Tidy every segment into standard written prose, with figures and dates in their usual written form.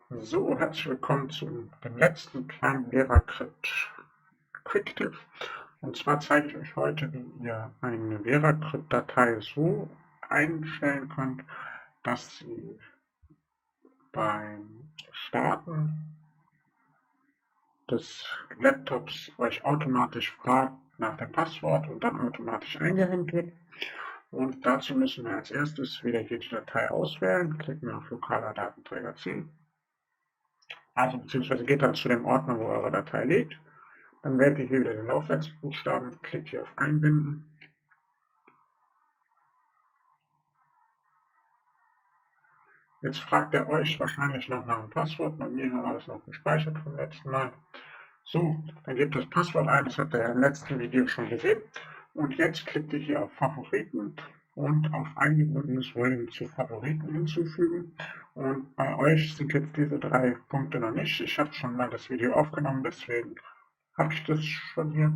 So, herzlich willkommen zu dem letzten kleinen Veracrypt Qucktipp. Und zwar zeige ich euch heute, wie ihr eine Veracrypt-Datei so einstellen könnt, dass sie beim Starten des Laptops euch automatisch fragt nach dem Passwort und dann automatisch eingehängt wird. Und dazu müssen wir als erstes wieder hier die Datei auswählen, klicken auf lokaler Datenträger 10. Also beziehungsweise geht dann zu dem Ordner, wo eure Datei liegt. Dann wählt ihr hier wieder den Laufwerksbuchstaben, klickt hier auf Einbinden. Jetzt fragt er euch wahrscheinlich noch nach dem Passwort. Bei mir war das noch gespeichert vom letzten Mal. So, dann gebt das Passwort ein, das habt ihr ja im letzten Video schon gesehen. Und jetzt klickt ihr hier auf Favoriten und auf eingebundenes Volumen zu Favoriten hinzufügen. Und bei euch sind jetzt diese 3 Punkte noch nicht. Ich habe schon mal das Video aufgenommen, deswegen habe ich das schon hier.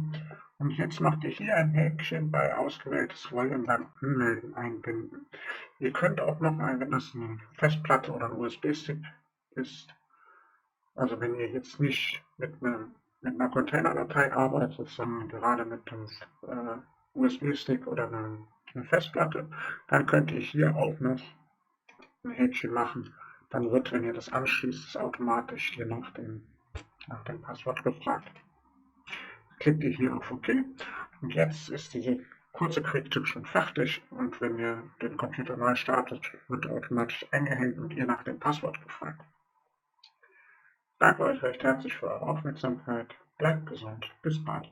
Und jetzt macht ihr hier ein Häkchen bei ausgewähltes Volume beim Anmelden einbinden. Ihr könnt auch noch mal, wenn das eine Festplatte oder ein USB-Stick ist, also wenn ihr jetzt nicht mit einer Containerdatei arbeitet, sondern gerade mit einem USB-Stick oder einer Festplatte, dann könnt ihr hier auch noch ein Häkchen machen. Dann wird, wenn ihr das anschließt, es automatisch hier nach dem Passwort gefragt. Klickt ihr hier auf OK und jetzt ist diese kurze Qucktipp schon fertig und wenn ihr den Computer neu startet, wird automatisch eingehängt und ihr nach dem Passwort gefragt. Danke euch recht herzlich für eure Aufmerksamkeit, bleibt gesund, bis bald.